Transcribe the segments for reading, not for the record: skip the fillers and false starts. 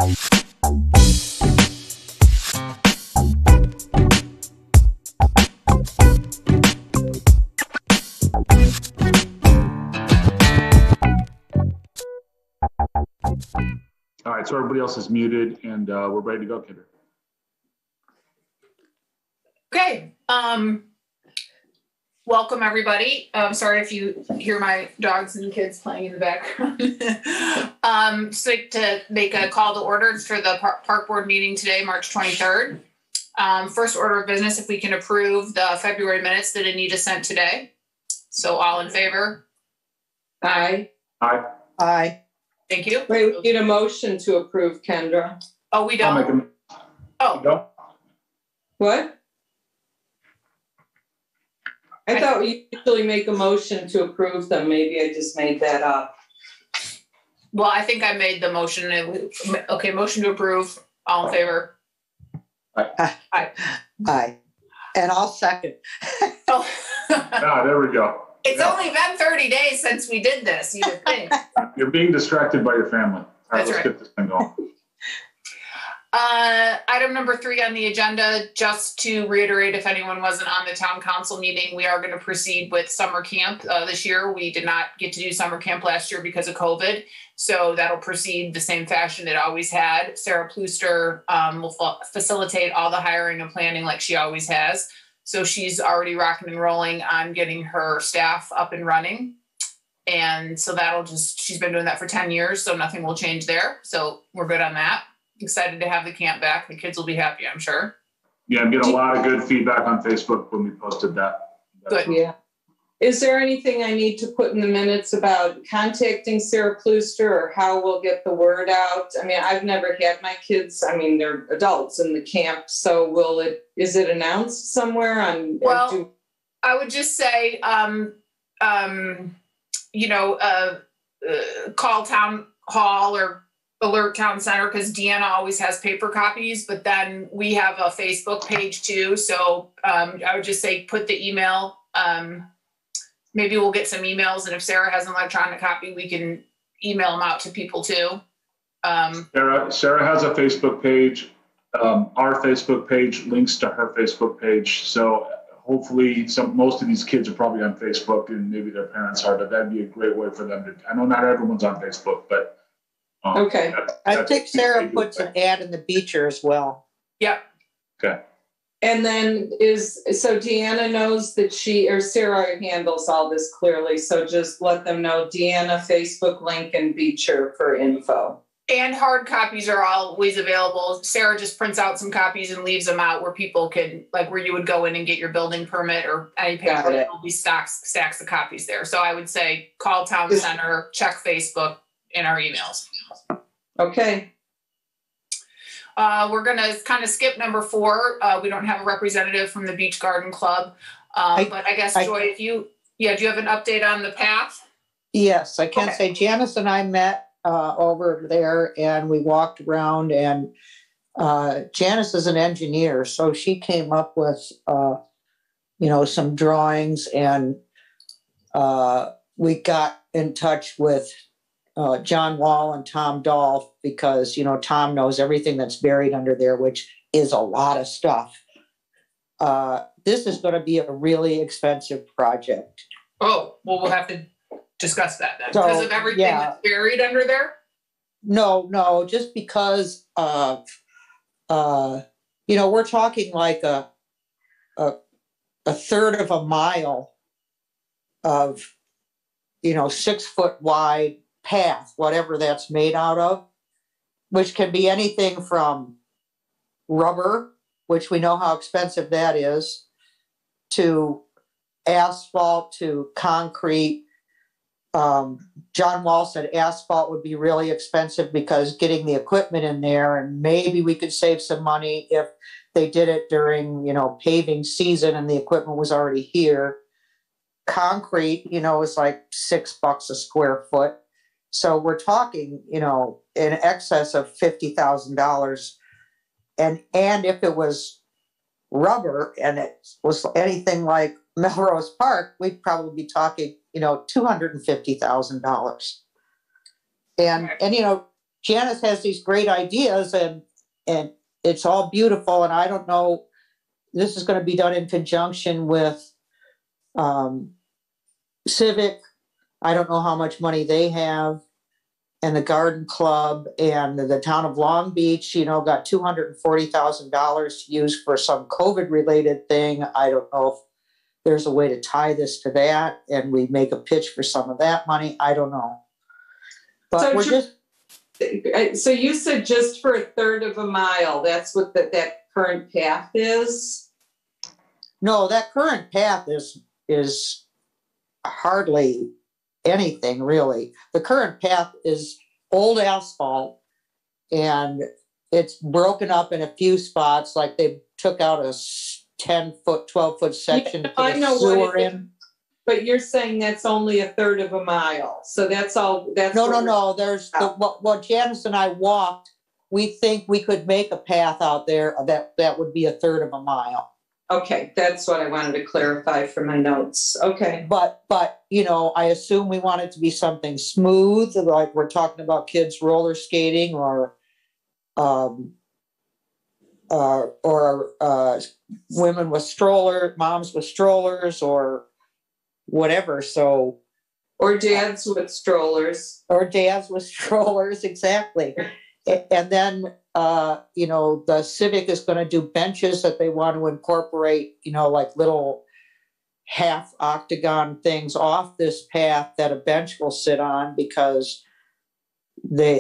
All right, so everybody else is muted and we're ready to go, Kendra. Okay. Welcome everybody. I'm sorry if you hear my dogs and kids playing in the background. So to make a call to order for the park board meeting today, March 23rd. First order of business, if we can approve the February minutes that Anita sent today. So all in favor? Aye. Aye. Aye. Thank you. Wait, we need a motion to approve, Kendra. Oh, we don't? Oh. You don't? What? I thought we usually make a motion to approve them. Maybe I just made that up. Well, I think I made the motion. Okay, motion to approve. All in favor? Aye. Aye. Aye. And I'll second. Oh. There we go. It's only been 30 days since we did this, you would think. You're being distracted by your family. All right, That's let's right. get this thing going. Item number 3 on the agenda, just to reiterate, if anyone wasn't on the town council meeting, we are going to proceed with summer camp this year. We did not get to do summer camp last year because of COVID. So that'll proceed the same fashion it always had. Sarah Plooster will facilitate all the hiring and planning like she always has. So she's already rocking and rolling on getting her staff up and running. And so she's been doing that for 10 years, so nothing will change there. So we're good on that. Excited to have the camp back. The kids will be happy, I'm sure. Yeah, I'm getting a lot of good feedback on Facebook when we posted that. Good. Yeah. Is there anything I need to put in the minutes about contacting Sarah Plooster or how we'll get the word out? I mean, I've never had my kids, I mean, they're adults in the camp. So is it announced somewhere on? Well, I would just say, call town hall or alert town center, because Deanna always has paper copies, but then we have a Facebook page too. So I would just say, put the email, maybe we'll get some emails, and if Sarah has an electronic copy, we can email them out to people too. Sarah has a Facebook page. Our Facebook page links to her Facebook page. So hopefully most of these kids are probably on Facebook, and maybe their parents are, but that'd be a great way for them to, I know not everyone's on Facebook, but. Okay. I think Sarah puts an ad in the Beecher as well. Yep. Okay. And then so Deanna knows that Sarah handles all this clearly. So just let them know Deanna, Facebook link, and Beecher for info. And hard copies are always available. Sarah just prints out some copies and leaves them out where people can, like where you would go in and get your building permit or any paper. There'll be stacks of copies there. So I would say call town center, check Facebook, and our emails. Okay. We're going to kind of skip number 4. We don't have a representative from the Beach Garden Club. But I guess, Joy, do you have an update on the path? Yes, I can say Janice and I met over there and we walked around, and Janice is an engineer. So she came up with, some drawings, and we got in touch with John Wall and Tom Dolph, because, Tom knows everything that's buried under there, which is a lot of stuff. This is going to be a really expensive project. Oh, well, we'll have to discuss that then. Because of everything that's buried under there? No, just because of, we're talking like a third of a mile of, 6 foot wide path, whatever that's made out of, which can be anything from rubber, which we know how expensive that is, to asphalt, to concrete. John Wall said asphalt would be really expensive because getting the equipment in there, and maybe we could save some money if they did it during, paving season and the equipment was already here. Concrete, is like $6 a square foot. So we're talking, in excess of $50,000. And if it was rubber and it was anything like Melrose Park, we'd probably be talking, $250,000. And Janice has these great ideas, and it's all beautiful. And I don't know, this is going to be done in conjunction with Civic. I don't know how much money they have, and the Garden Club, and the town of Long Beach, got $240,000 to use for some COVID-related thing. I don't know if there's a way to tie this to that, and we make a pitch for some of that money. I don't know. But so you said just for a third of a mile, that's what that current path is? No, that current path is hardly anything, really. The current path is old asphalt, and it's broken up in a few spots, like they took out a 10-foot, 12-foot section to put a sewer in. But you're saying that's only a third of a mile, so that's all. No. There's what Janice and I walked. We think we could make a path out there that would be a third of a mile. Okay, that's what I wanted to clarify for my notes. Okay, but I assume we want it to be something smooth, like we're talking about kids roller skating or women with strollers, moms with strollers, or whatever. So, or dads with strollers. Exactly. And then, the Civic is going to do benches that they want to incorporate, like little half octagon things off this path that a bench will sit on, because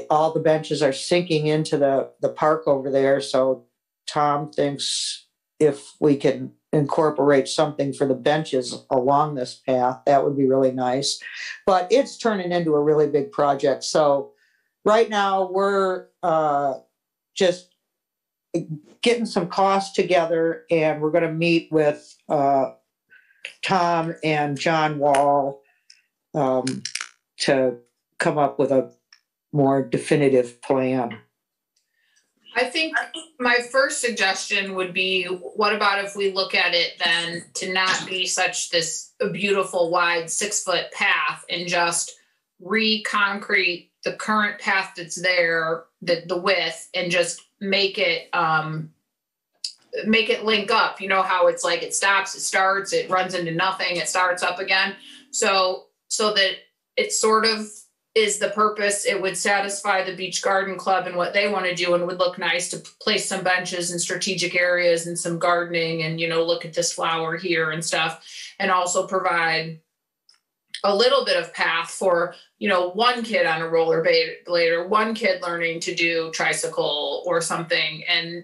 all the benches are sinking into the park over there. So Tom thinks if we can incorporate something for the benches along this path, that would be really nice. But it's turning into a really big project. So right now we're just getting some costs together, and we're going to meet with Tom and John Wall to come up with a more definitive plan. I think my first suggestion would be, what about if we look at it then to not be such this beautiful wide 6-foot path, and just re-concrete the current path that's there, the width, and just make it link up. You know how it's like it stops, it starts, it runs into nothing, it starts up again. So that it sort of is the purpose. It would satisfy the Beach Garden Club and what they want to do, and would look nice to place some benches in strategic areas and some gardening, and look at this flower here and stuff, and also provide a little bit of path for one kid on a rollerblade, or one kid learning to do tricycle or something, and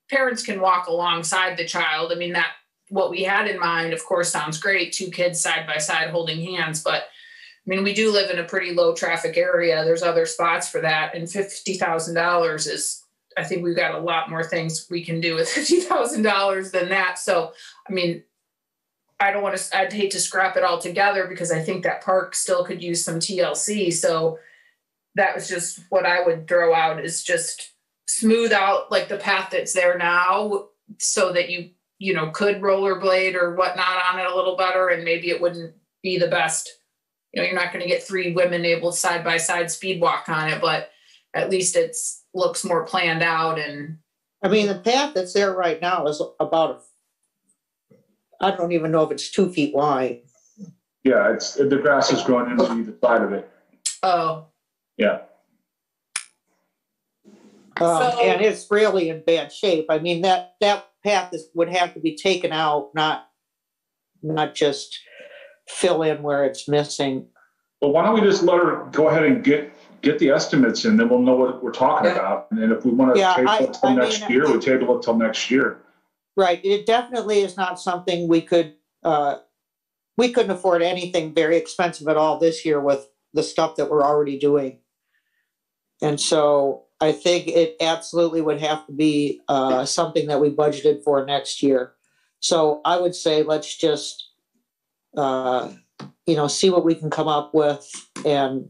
parents can walk alongside the child. I mean, that what we had in mind, of course, sounds great, 2 kids side by side holding hands, but I mean, we do live in a pretty low traffic area. There's other spots for that. And $50,000 is, I think we've got a lot more things we can do with $50,000 than that. So, I mean, I'd hate to scrap it all together, because I think that park still could use some TLC. So that was just what I would throw out, is just smooth out like the path that's there now, so that you could rollerblade or whatnot on it a little better. And maybe it wouldn't be the best. You're not going to get 3 women able to side by side speed walk on it, but at least looks more planned out. And I mean, the path that's there right now is about I don't even know if it's 2 feet wide. Yeah, the grass is growing into either side of it. Oh. Yeah. And it's really in bad shape. I mean, that path would have to be taken out, not just fill in where it's missing. Well, why don't we just let her go ahead and get the estimates, and then we'll know what we're talking about. And then if we want to table it till next year, we table it till next year. Right. It definitely is not something we couldn't afford anything very expensive at all this year with the stuff that we're already doing. And so I think it absolutely would have to be something that we budgeted for next year. So I would say let's just see what we can come up with, and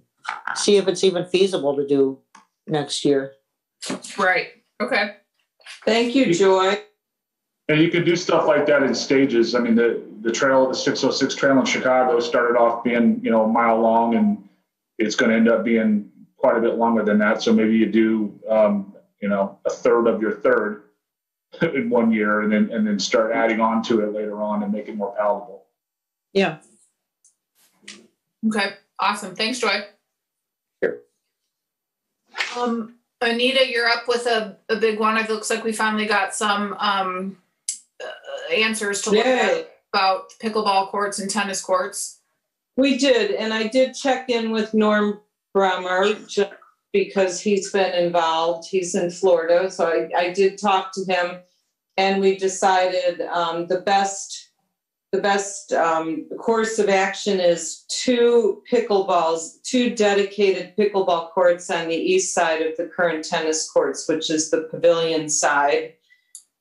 see if it's even feasible to do next year. Right. Okay. Thank you, Joy. And you can do stuff like that in stages. I mean, the trail, the 606 trail in Chicago started off being, a mile long, and it's going to end up being quite a bit longer than that. So maybe you do, a third of your third in 1 year, and then start adding on to it later on and make it more palatable. Yeah. Okay, awesome. Thanks, Joy. Sure. Anita, you're up with a big one. It looks like we finally got some answers to look at about pickleball courts and tennis courts. We did, and I did check in with Norm Bremer just because he's been involved. He's in Florida, so I did talk to him, and we decided the best course of action is two dedicated pickleball courts on the east side of the current tennis courts, which is the pavilion side.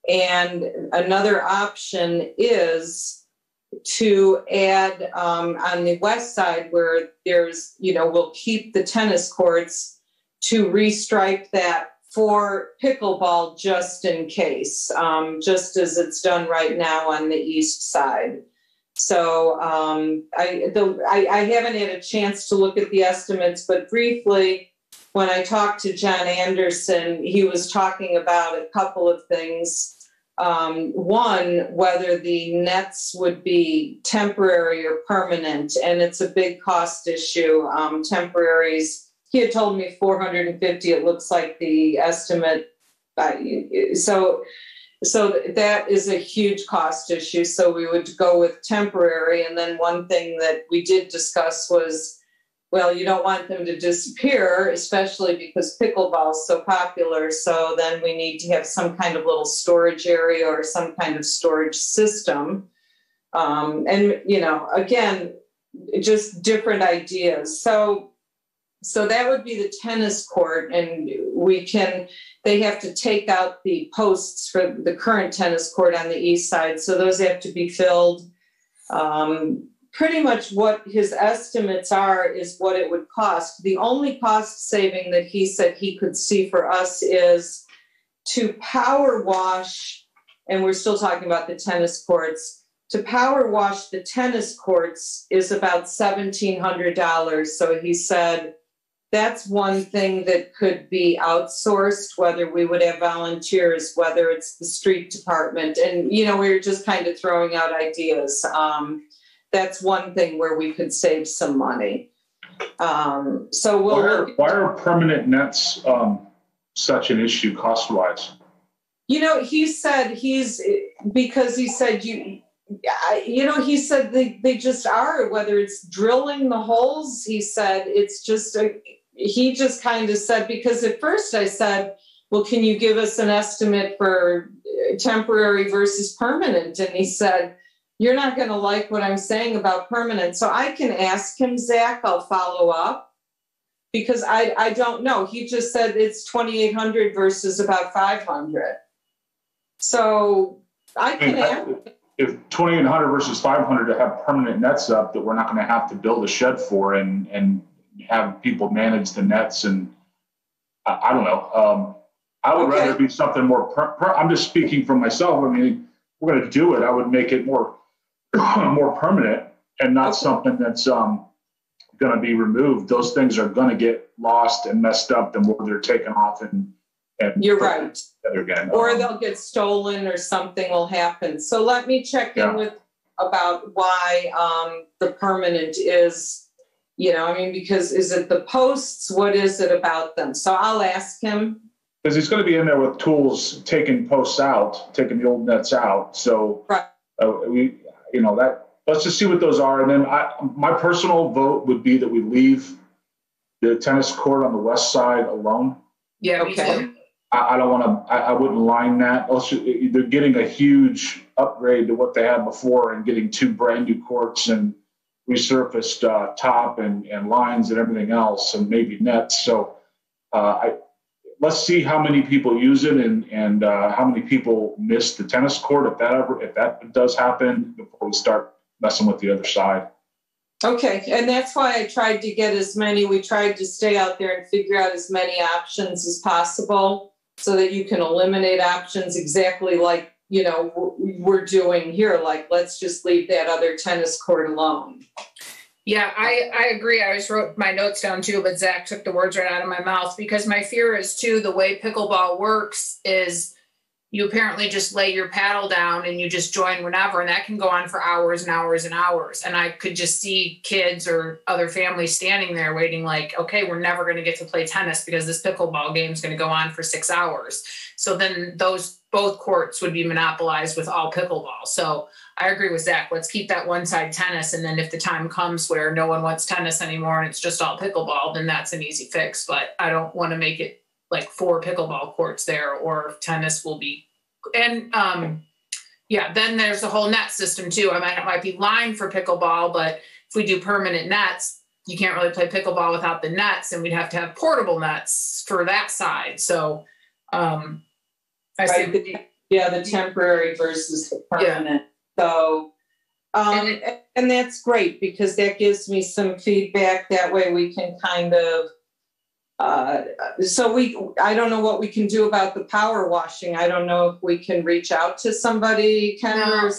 And another option is to add on the west side where there's, we'll keep the tennis courts, to restripe that for pickleball just in case, just as it's done right now on the east side. So I haven't had a chance to look at the estimates, but briefly, when I talked to John Anderson, he was talking about a couple of things. One, whether the nets would be temporary or permanent, and it's a big cost issue. Temporaries, he had told me 450. It looks like the estimate. So that is a huge cost issue. So we would go with temporary. And then one thing that we did discuss was, well, you don't want them to disappear, especially because pickleball is so popular. So then we need to have some kind of little storage area or some kind of storage system. And, again, just different ideas. So that would be the tennis court, and they have to take out the posts for the current tennis court on the east side. So those have to be filled. Pretty much what his estimates are is what it would cost. The only cost saving that he said he could see for us is to power wash, and we're still talking about the tennis courts, to power wash the tennis courts is about $1,700. So he said, that's one thing that could be outsourced, whether we would have volunteers, whether it's the street department. And, we were just kind of throwing out ideas. That's one thing where we could save some money. So why are permanent nets such an issue cost-wise? He said he said they just are, whether it's drilling the holes. He said it's just he just kind of said, because at first I said, well, can you give us an estimate for temporary versus permanent? And he said, you're not going to like what I'm saying about permanent. So I can ask him, Zach, I'll follow up, because I don't know. He just said it's 2,800 versus about 500. So I can ask. If 2,800 versus 500 to have permanent nets up that we're not going to have to build a shed for and have people manage the nets, and I don't know. I would rather be something more. I'm just speaking for myself. I mean, if we're going to do it, I would make it more permanent and not something that's going to be removed. Those things are going to get lost and messed up the more they're taken off and you're right. Again. Or they'll get stolen or something will happen. So let me check in with about why the permanent is, because is it the posts? What is it about them? So I'll ask him. Because he's going to be in there with tools, taking posts out, taking the old nets out. So let's just see what those are. And then my personal vote would be that we leave the tennis court on the west side alone. Yeah. Okay. I don't want to, I wouldn't line that. They're getting a huge upgrade to what they had before and getting two brand new courts and resurfaced top and lines and everything else, and maybe nets. So let's see how many people use it and how many people miss the tennis court if that does happen before we start messing with the other side. Okay, and that's why I tried to get we tried to stay out there and figure out as many options as possible so that you can eliminate options exactly like, we're doing here. Like, let's just leave that other tennis court alone. Yeah, I agree. I just wrote my notes down too, but Zach took the words right out of my mouth, because my fear is too, the way pickleball works is you apparently just lay your paddle down and you just join whenever, and that can go on for hours and hours and hours. And I could just see kids or other families standing there waiting like, okay, we're never going to get to play tennis because this pickleball game is going to go on for 6 hours. So then both courts would be monopolized with all pickleball. So I agree with Zach. Let's keep that one side tennis. And then if the time comes where no one wants tennis anymore and it's just all pickleball, then that's an easy fix. But I don't want to make it like 4 pickleball courts there, or tennis will be, and yeah, then there's a whole net system too. It might be lined for pickleball, but if we do permanent nets, you can't really play pickleball without the nets, and we'd have to have portable nets for that side. So I Right, see. the temporary versus the permanent. Yeah. So, and that's great, because that gives me some feedback. That way we can kind of, I don't know what we can do about the power washing. I don't know if we can reach out to somebody, No.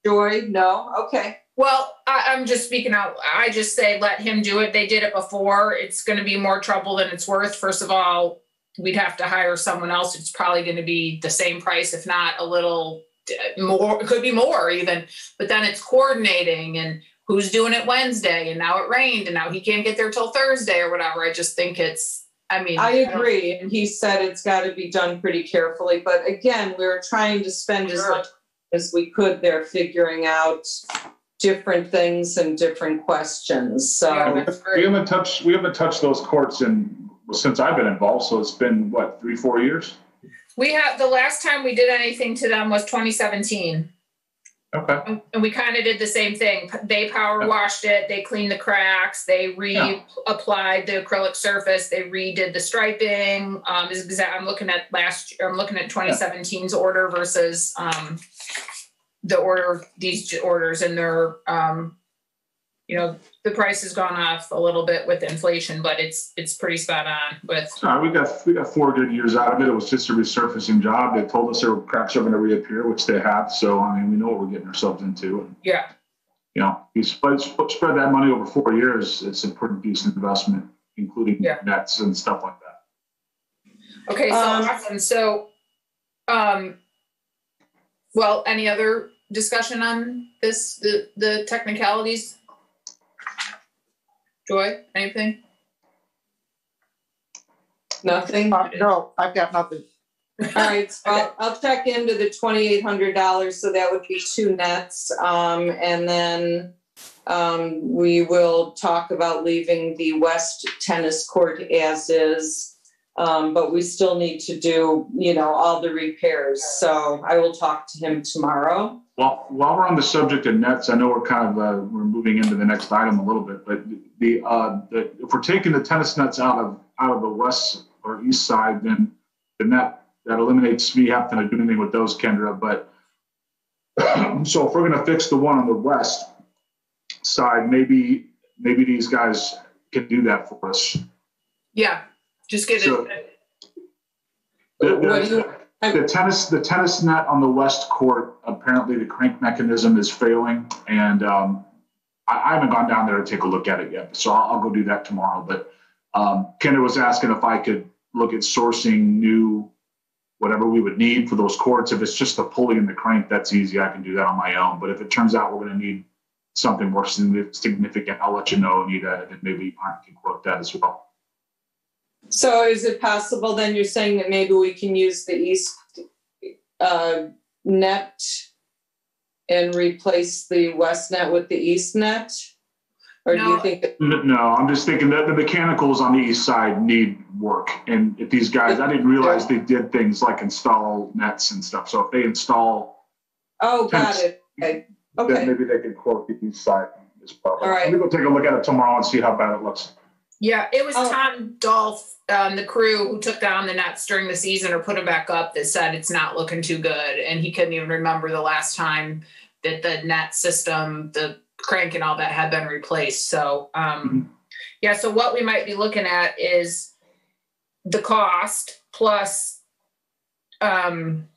Joy? No? Okay. Well, I'm just speaking out. I just say let him do it. They did it before. It's going to be more trouble than it's worth. First of all, we'd have to hire someone else. It's probably going to be the same price, if not a little more. It could be more even. But then it's coordinating and who's doing it Wednesday, and now it rained, and now he can't get there till Thursday or whatever. I just think I agree. And he said it's got to be done pretty carefully. But again, we were trying to spend as much as we could there figuring out different things and different questions. So yeah, we haven't touched those courts since I've been involved. So it's been what, 3-4 years? We have, the last time we did anything to them was 2017. Okay. And we kind of did the same thing. They power washed it. They cleaned the cracks. They reapplied the acrylic surface. They redid the striping. I'm looking at 2017's order versus these orders, and they're the price has gone off a little bit with inflation, but it's pretty spot on with. We got 4 good years out of it. It was just a resurfacing job. They told us there were cracks are going to reappear, which they have. So I mean, we know what we're getting ourselves into. And, yeah. You spread that money over 4 years. It's a pretty decent investment, including nets and stuff like that. Okay, so awesome. So, well, any other discussion on this? The technicalities. Joy, anything? Nothing? No, I've got nothing. All right, so I'll check into the $2,800, so that would be 2 nets. And then we will talk about leaving the west tennis court as is. But we still need to do, all the repairs. So I will talk to him tomorrow. Well, while we're on the subject of nets, I know we're kind of we're moving into the next item a little bit, but if we're taking the tennis nets out of the west or east side, then the net that eliminates me having to do anything with those, Kendra. But so if we're going to fix the one on the west side, maybe these guys can do that for us. Yeah, just get it. The tennis net on the west court, apparently the crank mechanism is failing, and I haven't gone down there to take a look at it yet, so I'll go do that tomorrow. But Kendra was asking if I could look at sourcing new whatever we would need for those courts. If it's just the pulley and the crank, that's easy. I can do that on my own. But if it turns out we're going to need something more significant, I'll let you know, Anita, and maybe I can quote that as well. So is it possible then you're saying that maybe we can use the east net and replace the west net with the east net? Or do you think? No, I'm just thinking that the mechanicals on the east side need work. And if these guys, I didn't realize they did things like install nets and stuff. So if they install. Oh, got it. Okay. Then maybe they could quote the east side as well. All right. Let me go take a look at it tomorrow and see how bad it looks. Yeah, it was Tom Dolph, the crew who took down the nets during the season or put them back up, that said it's not looking too good. And he couldn't even remember the last time that the net system, the crank and all that had been replaced. So, so what we might be looking at is the cost plus another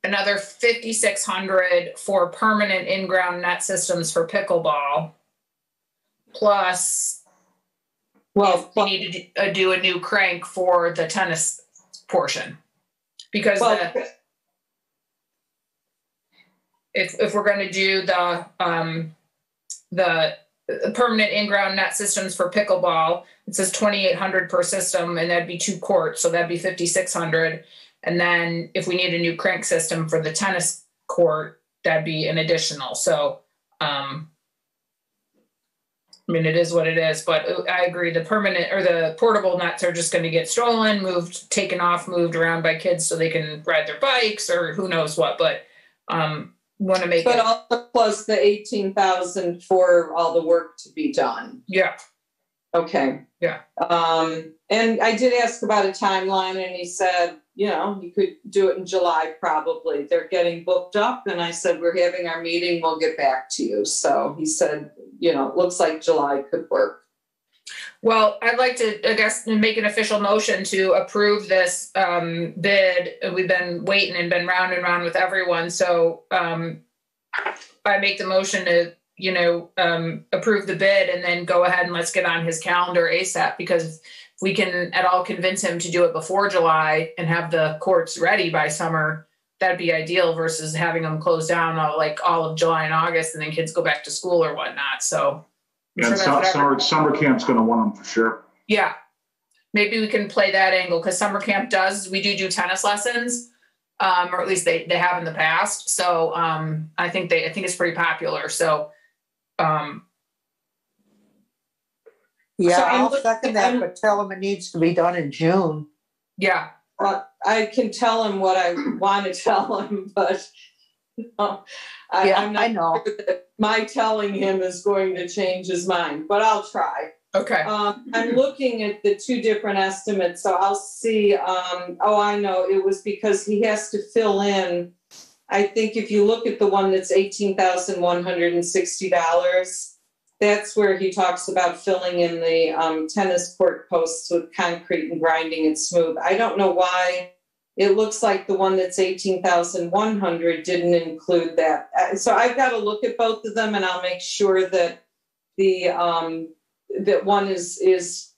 $5,600 for permanent in-ground net systems for pickleball. plus Well, we need to do a new crank for the tennis portion. Because if we're going to do the permanent in-ground net systems for pickleball, it says 2,800 per system, and that'd be 2 courts, so that'd be 5,600. And then if we need a new crank system for the tennis court, that'd be an additional. So, I mean, it is what it is, but I agree. The permanent or the portable nets are just going to get stolen, moved, taken off, moved around by kids so they can ride their bikes or who knows what. But want to make but it. also plus the 18,000 for all the work to be done. Yeah. Okay. Yeah. And I did ask about a timeline, and he said, you know, you could do it in July probably. They're getting booked up, and I said, we're having our meeting, we'll get back to you. So he said, you know, it looks like July could work. Well, I'd like to, I guess, make an official motion to approve this bid. We've been waiting and been round and round with everyone. So I make the motion to, you know, approve the bid and then go ahead and let's get on his calendar ASAP, because if we can at all convince him to do it before July and have the courts ready by summer, that'd be ideal versus having them close down like all of July and August and then kids go back to school or whatnot. So yeah, summer camp's going to want them for sure. Yeah, maybe we can play that angle because summer camp we do tennis lessons, or at least they have in the past. So I think it's pretty popular. So yeah, So I'll second that, but tell them it needs to be done in June. yeah, I can tell him what I want to tell him, but I'm not I know. sure that my telling him is going to change his mind, but I'll try. okay. I'm looking at the 2 different estimates, so I'll see. Oh, I know, it was because he has to fill in. I think if you look at the one that's $18,160, that's where he talks about filling in the tennis court posts with concrete and grinding it smooth. I don't know why it looks like the one that's $18,100 didn't include that. So I've got to look at both of them, and I'll make sure that the that one is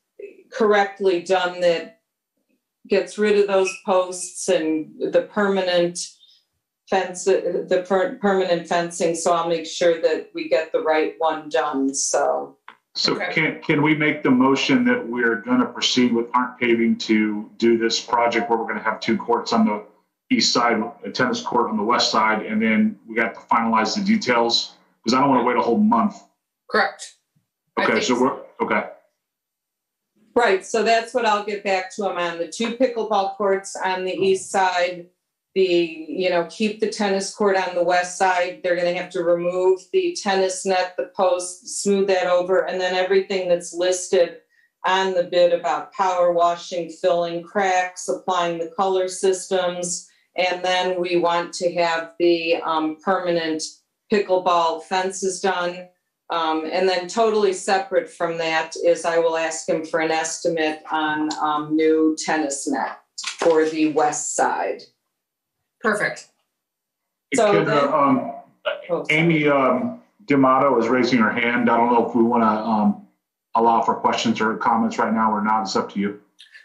correctly done, that gets rid of those posts and the permanent permanent fencing. So I'll make sure that we get the right one done. So Okay. Can we make the motion that we're going to proceed with Arndt Paving to do this project where we're going to have 2 courts on the east side, a tennis court on the west side, and then we got to finalize the details? Because I don't want to wait a whole month. Correct. Okay, okay. right, so that's what I'll get back to him on. The 2 pickleball courts on the east side, keep the tennis court on the west side. They're going to have to remove the tennis net, the post, smooth that over, and then everything that's listed on the bid about power washing, filling cracks, applying the color systems. And then we want to have the permanent pickleball fences done. And then totally separate from that is I will ask him for an estimate on new tennis net for the west side. Perfect. So Amy D'Amato is raising her hand. I don't know if we want to allow for questions or comments right now or not. It's up to you.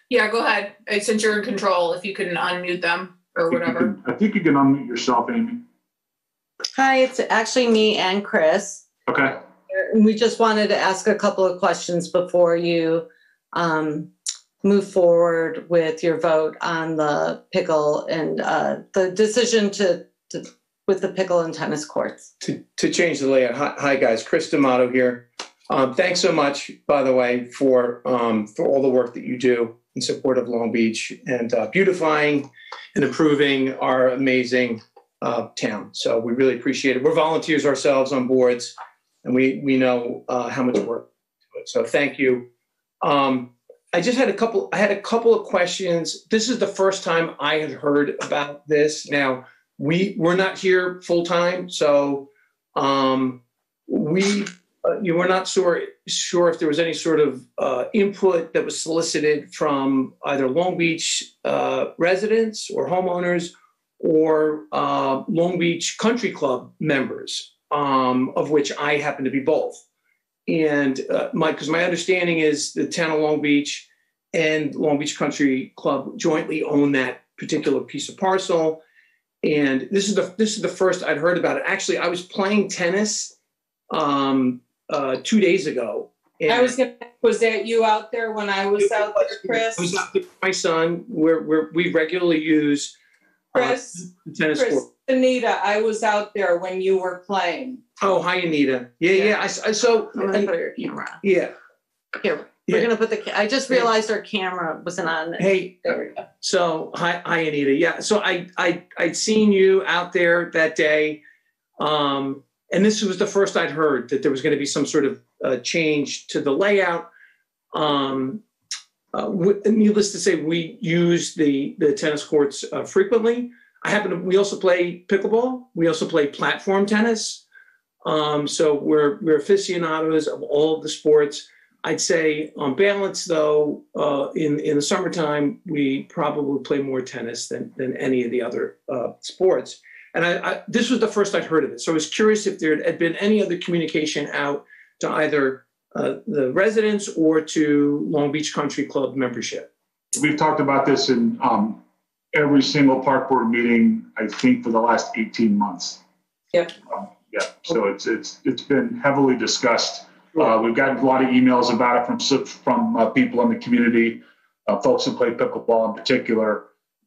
Yeah, go ahead. Since you're in control, if you can unmute them or whatever. I think you can unmute yourself, Amy. Hi, it's actually me and Chris. Okay. We just wanted to ask a couple of questions before you move forward with your vote on the pickle and the decision with the pickle and tennis courts. To change the layout. Hi guys, Chris D'Amato here. Thanks so much, by the way, for all the work that you do in support of Long Beach and beautifying and improving our amazing town. So we really appreciate it. We're volunteers ourselves on boards, and we know how much work to it. So thank you. I just had a couple of questions. This is the first time I had heard about this. Now, we're not here full time, so you were not sure if there was any sort of input that was solicited from either Long Beach residents or homeowners or Long Beach Country Club members, of which I happen to be both. And because my understanding is the town of Long Beach and Long Beach Country Club jointly own that particular piece of parcel. And this is the first I'd heard about it. Actually, I was playing tennis 2 days ago. I was that you out there when I was out there, Chris? I was out there with my son. We regularly use Chris, the tennis Chris, court. Anita, I was out there when you were playing. Oh, hi, Anita. Yeah. So, I'm gonna put your camera on. yeah. Here, we're gonna put I just realized our camera wasn't on. Hey, There we go. so hi, Anita. Yeah. So I'd seen you out there that day, and this was the first I'd heard that there was going to be some sort of change to the layout. Needless to say, we use the tennis courts frequently. We also play pickleball. We also play platform tennis. So we're aficionados of all of the sports. I'd say on balance, though, in the summertime, we probably play more tennis than any of the other sports. And this was the first I'd heard of it. So I was curious if there had been any other communication out to either the residents or to Long Beach Country Club membership. We've talked about this in every single park board meeting, I think, for the last 18 months. Yep. Yeah. So it's been heavily discussed. We've gotten a lot of emails about it from people in the community, folks who play pickleball in particular,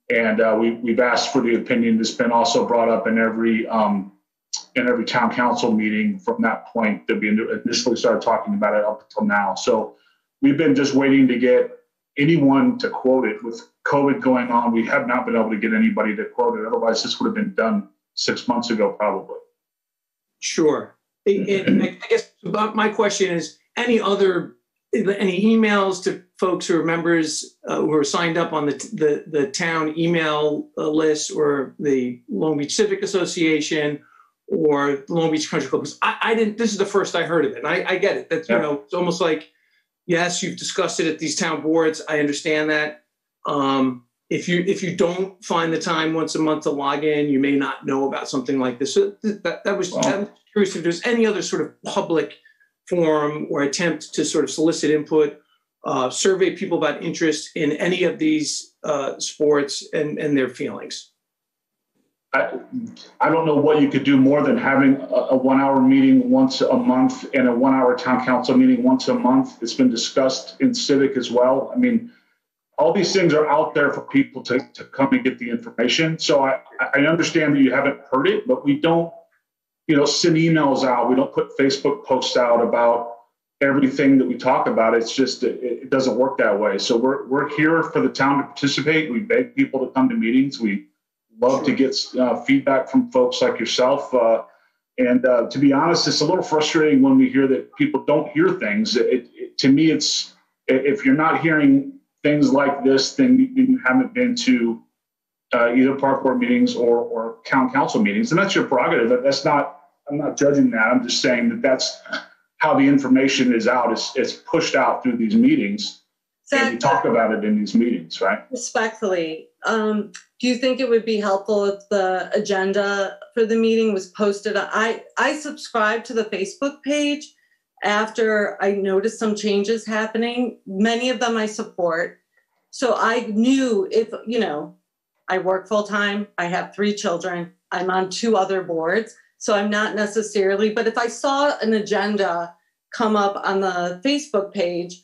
and we've asked for the opinion. It's been also brought up in every town council meeting from that point that we initially started talking about it up until now. So we've been just waiting to get anyone to quote it. With COVID going on, we have not been able to get anybody to quote it. Otherwise, this would have been done 6 months ago, probably. Sure. I guess my question is, any emails to folks who are members who are signed up on the town email list or the Long Beach Civic Association or the Long Beach Country Club? I didn't. This is the first I heard of it. And I get it. That's it's almost like, yes, you've discussed it at these town boards. I understand that. If you don't find the time once a month to log in, you may not know about something like this. So that was curious if there's any other sort of public forum or attempt to sort of solicit input, survey people about interest in any of these sports and their feelings. I don't know what you could do more than having a 1 hour meeting once a month and a 1 hour town council meeting once a month. It's been discussed in Civic as well. I mean, all these things are out there for people to come and get the information. So I understand that you haven't heard it, but we don't, send emails out. We don't put Facebook posts out about everything that we talk about. It's just, it doesn't work that way. So we're here for the town to participate. We beg people to come to meetings. We love to get feedback from folks like yourself. And to be honest, it's a little frustrating when we hear that people don't hear things. To me, it's, if you're not hearing things like this, then you haven't been to either park board meetings or town council meetings. And that's your prerogative. I'm not judging that. I'm just saying that that's how the information is out. It's pushed out through these meetings. And we talk about it in these meetings, right? Respectfully, do you think it would be helpful if the agenda for the meeting was posted? I subscribed to the Facebook page after I noticed some changes happening. Many of them I support. So I knew if, I work full time, I have 3 children, I'm on 2 other boards. So I'm not necessarily, but if I saw an agenda come up on the Facebook page,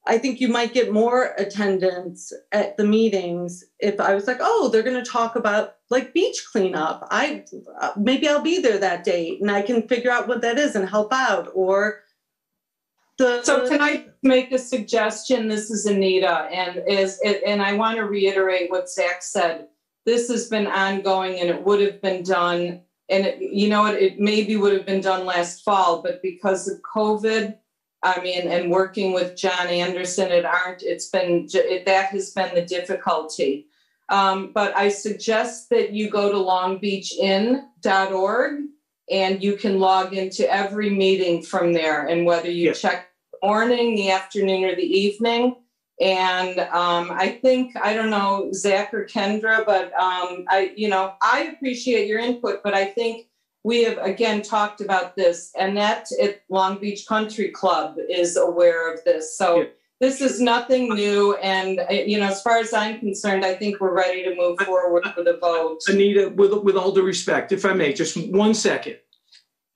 I think you might get more attendance at the meetings if I was like, oh, they're going to talk about like beach cleanup. Maybe I'll be there that day and I can figure out what that is and help out. So can I make a suggestion? This is Anita, and I want to reiterate what Zach said. This has been ongoing, and it would have been done, and it maybe would have been done last fall, but because of COVID, and working with John Anderson that has been the difficulty. But I suggest that you go to longbeachin.org and you can log into every meeting from there, and whether you check the morning, the afternoon, or the evening. And I think, I don't know, Zach or Kendra, but I appreciate your input, but I think we have again talked about this. Annette at Long Beach Country Club is aware of this. So this is nothing new. And, as far as I'm concerned, I think we're ready to move forward with a vote. Anita, with all due respect, if I may, just 1 second.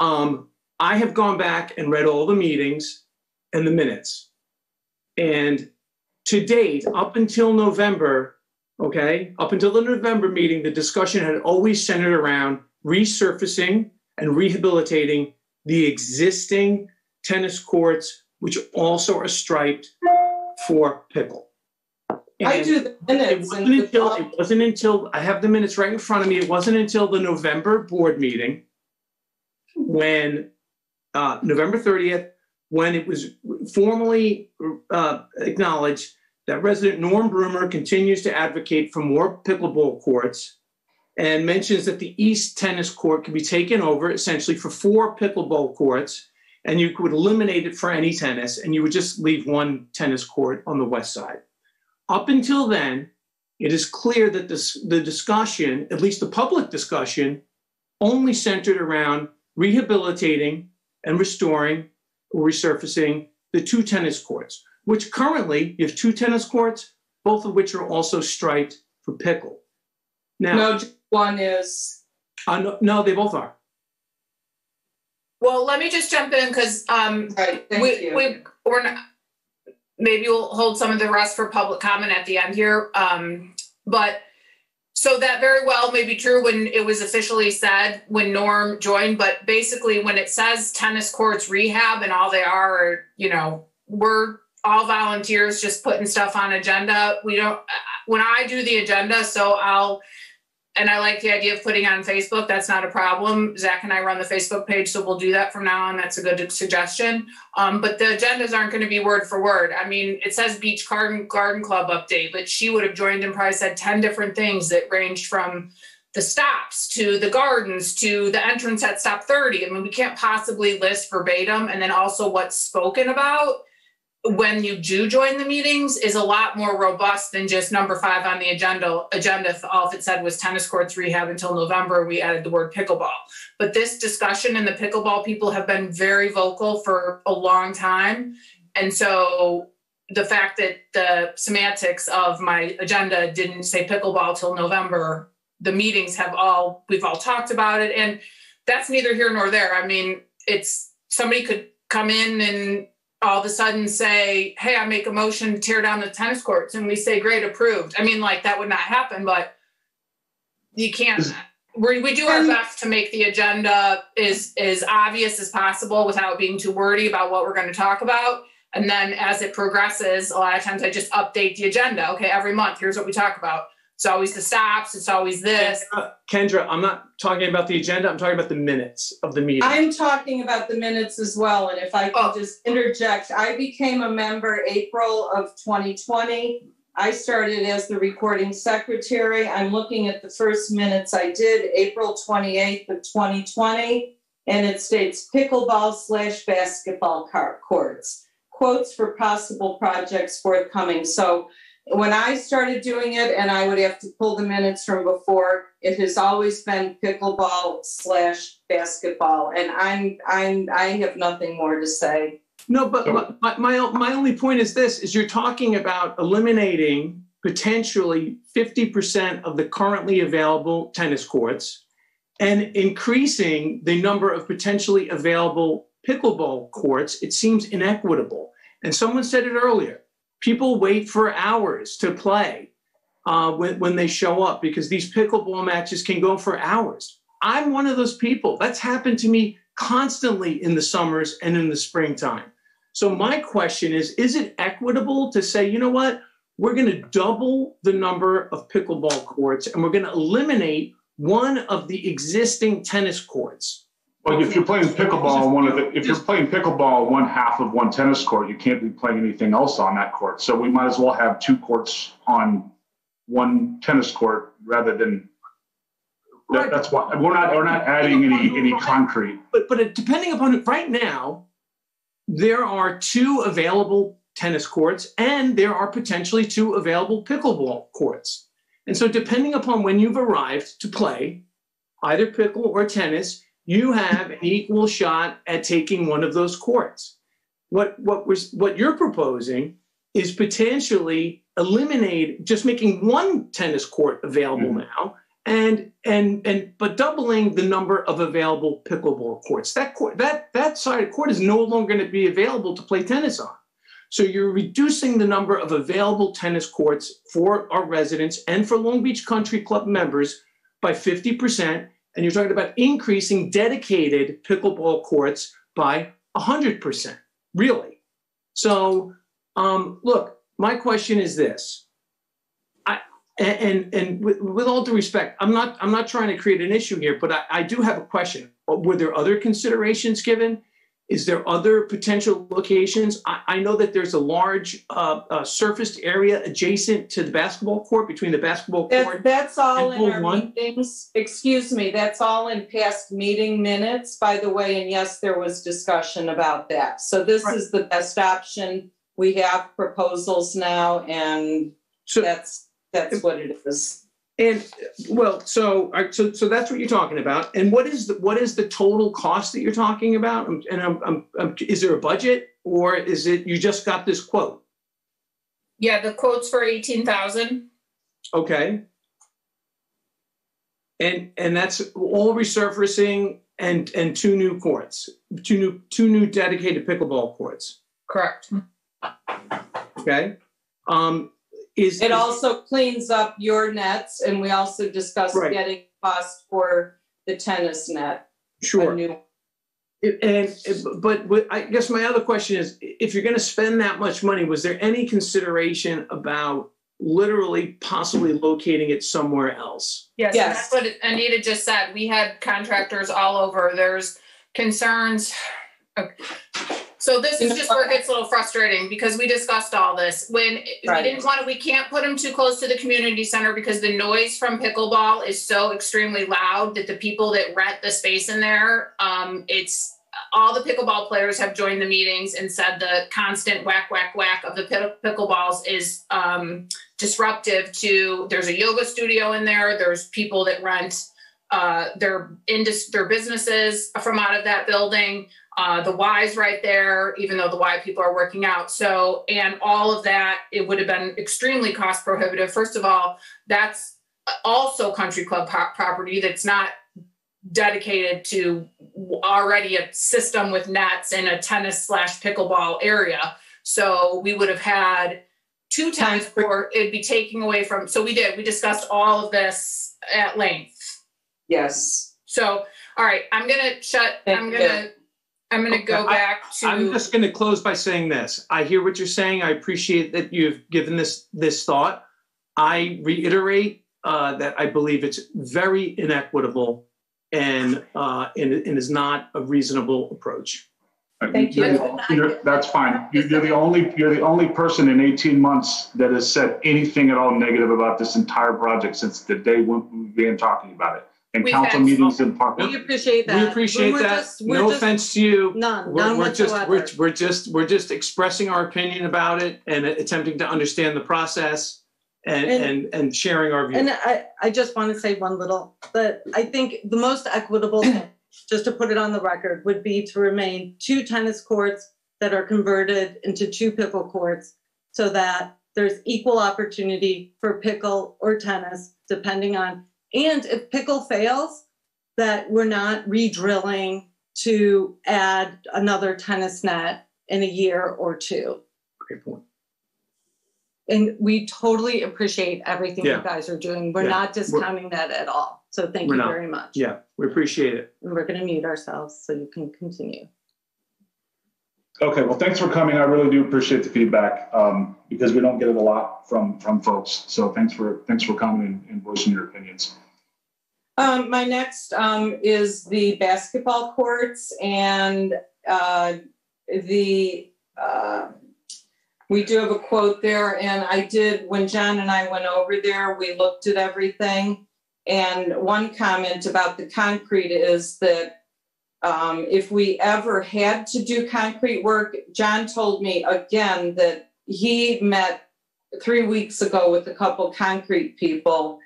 I have gone back and read all the meetings and the minutes. And to date, up until November, up until the November meeting, the discussion had always centered around resurfacing and rehabilitating the existing tennis courts, which also are striped for pickle. And I do the minutes. it wasn't until, I have the minutes right in front of me, it wasn't until the November board meeting when, November 30th, when it was formally acknowledged that resident Norm Broomer continues to advocate for more pickleball courts and mentions that the East tennis court can be taken over essentially for 4 pickleball courts, and you could eliminate it for any tennis, and you would just leave 1 tennis court on the west side. Up until then, it is clear that the discussion, at least the public discussion, only centered around rehabilitating and restoring or resurfacing the 2 tennis courts, which currently you have 2 tennis courts, both of which are also striped for pickle. Now, no, one is. No, they both are. Well, let me just jump in because Right, thank you. we're not, maybe we'll hold some of the rest for public comment at the end here. But so that very well may be true when it was officially said when Norm joined, but basically when it says tennis courts rehab and all they are, we're all volunteers just putting stuff on agenda. We don't, when I do the agenda, and I like the idea of putting on Facebook. That's not a problem. Zach and I run the Facebook page, so we'll do that from now on. That's a good suggestion. But the agendas aren't going to be word for word. I mean, it says Beach Garden Club update, but she would have joined and probably said 10 different things that ranged from the stops to the gardens to the entrance at stop 30. I mean, we can't possibly list verbatim. And then also what's spoken about when you do join the meetings is a lot more robust than just number 5 on the agenda. If all it said was tennis courts rehab until November, we added the word pickleball. But this discussion and the pickleball people have been very vocal for a long time. And so the fact that the semantics of my agenda didn't say pickleball till November, the meetings we've all talked about it. And that's neither here nor there. I mean, somebody could come in and all of a sudden say, hey, I make a motion to tear down the tennis courts. And we say, great, approved. I mean, that would not happen, but you can't, we do our best to make the agenda as obvious as possible without being too wordy about what we're going to talk about. And then as it progresses, a lot of times I just update the agenda. Okay, every month, here's what we talk about. It's always the stops. It's always this. Kendra, I'm not talking about the agenda. I'm talking about the minutes of the meeting. I'm talking about the minutes as well. And if I can just interject, I became a member April of 2020. I started as the recording secretary. I'm looking at the first minutes I did, April 28th of 2020. And it states pickleball/basketball courts. Quotes for possible projects forthcoming. So when I started doing it, and I would have to pull the minutes from before, it has always been pickleball/basketball, and I have nothing more to say. No, but my only point is this: is you're talking about eliminating potentially 50% of the currently available tennis courts and increasing the number of potentially available pickleball courts. It seems inequitable, and someone said it earlier. People wait for hours to play when they show up because these pickleball matches can go for hours. I'm one of those people. That's happened to me constantly in the summers and in the springtime. So my question is it equitable to say, you know what, we're going to double the number of pickleball courts and we're going to eliminate one of the existing tennis courts? Well, if you're playing pickleball, one half of one tennis court, you can't be playing anything else on that court. So we might as well have 2 courts on one tennis court rather than. Right. That's why we're not adding any concrete. But depending upon it, right now, there are 2 available tennis courts and there are potentially 2 available pickleball courts. And so depending upon when you've arrived to play, either pickle or tennis, you have an equal shot at taking one of those courts. What you're proposing is potentially just making one tennis court available now, but doubling the number of available pickleball courts. That side of court is no longer going to be available to play tennis on. So you're reducing the number of available tennis courts for our residents and for Long Beach Country Club members by 50%, and you're talking about increasing dedicated pickleball courts by 100%. Really. So, look, my question is this. With all due respect, I'm not trying to create an issue here, but I do have a question. Were there other considerations given? Is there other potential locations? I know that there's a large surfaced area adjacent to the basketball court, between the basketball court. That's all and in our one. meetings. Excuse me, that's all in past meeting minutes, by the way. And yes, there was discussion about that. So this is the best option. We have proposals now, and so that's what it is. And well, so that's what you're talking about. And what is the total cost that you're talking about? And is there a budget, or is it you just got this quote? Yeah, the quote's for $18,000. Okay. And that's all resurfacing and two new courts, two new dedicated pickleball courts. Correct. Okay. It also cleans up your nets, and we also discussed getting cost for the tennis net. Sure. But I guess my other question is, if you're going to spend that much money, was there any consideration about literally possibly locating it somewhere else? Yes. That's what Anita just said. We had contractors all over. There's concerns. Okay. So this is just where it gets a little frustrating, because we discussed all this when we can't put them too close to the community center because the noise from pickleball is so extremely loud that the people that rent the space in there, it's all the pickleball players have joined the meetings and said the constant whack, whack, whack of the pickleballs is disruptive to, there's a yoga studio in there. There's people that rent their businesses from out of that building. The Y's right there, even though the Y people are working out. So, and all of that, it would have been extremely cost prohibitive. First of all, that's also country club property that's not dedicated to already a system with nets and a tennis / pickleball area. So we would have had 2 times more, it'd be taking away from, so we discussed all of this at length. Yes. So, all right, I'm going to go back to. I'm just going to close by saying this. I hear what you're saying. I appreciate that you've given this thought. I reiterate that I believe it's very inequitable and is not a reasonable approach. Thank you. That's fine. You're the only person in 18 months that has said anything at all negative about this entire project since the day when we began talking about it. And council meetings in Park. We appreciate that. We appreciate that. No offense to you. None whatsoever. We're just expressing our opinion about it and attempting to understand the process and sharing our view. And I just want to say one little, but I think the most equitable thing, just to put it on the record, would be to remain 2 tennis courts that are converted into 2 pickle courts, so that there's equal opportunity for pickle or tennis, depending on. And if pickle fails, that we're not re-drilling to add another tennis net in a year or 2. Great point. And we totally appreciate everything you guys are doing. We're not discounting that at all. So thank you very much. Yeah, we appreciate it. And we're going to mute ourselves so you can continue. Okay, well, thanks for coming. I really do appreciate the feedback because we don't get it a lot from folks. So thanks for coming and voicing your opinions. My next is the basketball courts, and we do have a quote there. And when John and I went over there, we looked at everything. And one comment about the concrete is that if we ever had to do concrete work, John told me again that he met 3 weeks ago with a couple concrete people,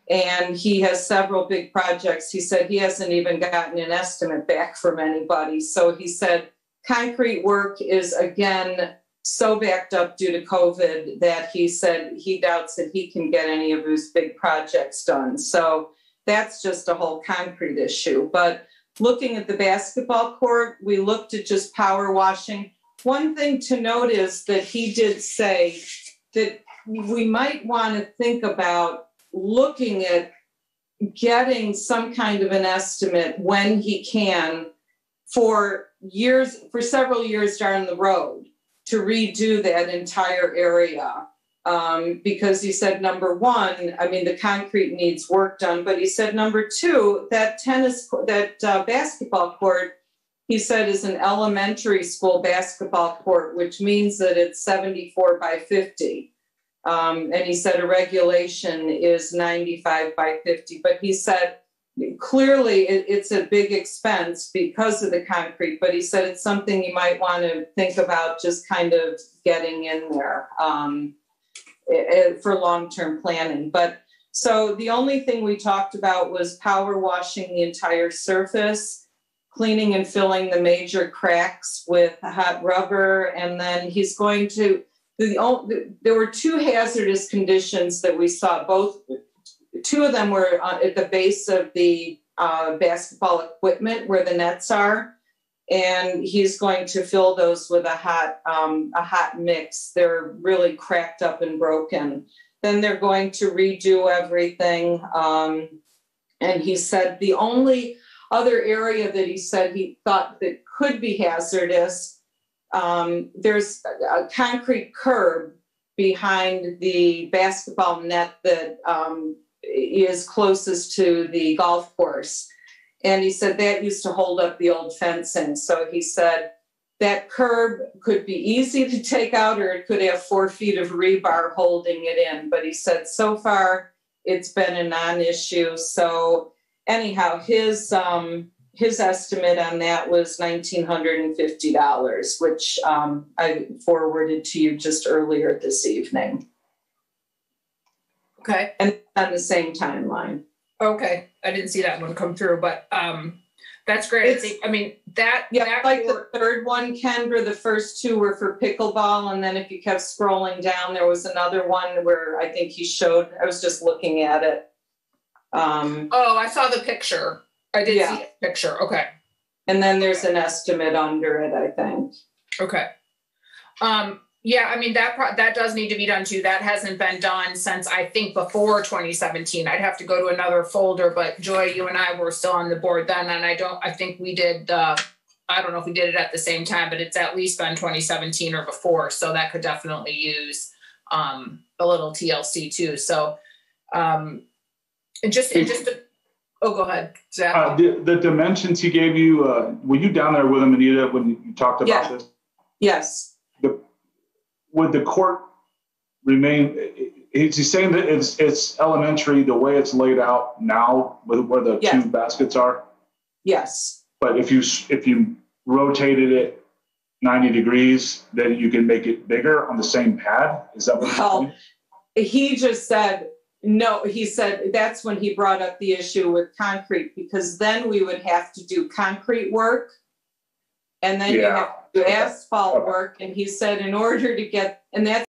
And he has several big projects. He said he hasn't even gotten an estimate back from anybody. So he said concrete work is, again, so backed up due to COVID that he said he doubts that he can get any of his big projects done. So that's just a whole concrete issue. But looking at the basketball court, we looked at just power washing. One thing to note is that he did say that we might want to think about looking at getting some kind of an estimate when he can for several years down the road to redo that entire area. Because he said, number one, I mean, the concrete needs work done, but he said, number two, that basketball court, he said, is an elementary school basketball court, which means that it's 74 by 50. And he said a regulation is 95 by 50, but he said, clearly it's a big expense because of the concrete, but he said it's something you might want to think about just kind of getting in there for long-term planning. But so the only thing we talked about was power washing the entire surface, cleaning and filling the major cracks with hot rubber, and then he's going to, there were two hazardous conditions that we saw. Two of them were at the base of the basketball equipment where the nets are, and he's going to fill those with a hot mix. They're really cracked up and broken. Then they're going to redo everything. And he said the only other area that he said he thought that could be hazardous, there's a concrete curb behind the basketball net that is closest to the golf course. And he said that used to hold up the old fencing. So he said that curb could be easy to take out, or it could have 4 feet of rebar holding it in. But he said so far it's been a non-issue. So anyhow, his estimate on that was $1,950, which I forwarded to you just earlier this evening. Okay. And on the same timeline. Okay. I didn't see that one come through, but that's great. The third one, Kendra, the first two were for pickleball. And then if you kept scrolling down, there was another one where I think he showed, I was just looking at it. I saw the picture. I did see the picture. Okay. And then there's an estimate under it, I think. Okay. Yeah, I mean, that does need to be done too. That hasn't been done since I think before 2017. I'd have to go to another folder, but Joy, you and I were still on the board then. And I think we did, I don't know if we did it at the same time, but it's at least been 2017 or before. So that could definitely use a little TLC too. So go ahead, Zach. The dimensions he gave you, were you down there with him, Anita, when you talked about this? Yes. Would the court remain, is he saying that it's elementary the way it's laid out now where the two baskets are? Yes. But if you rotated it 90 degrees, then you can make it bigger on the same pad? Is that what you're saying? He just said, no, he said that's when he brought up the issue with concrete, because then we would have to do concrete work. And then you have to do asphalt work. And he said in order to get, and that's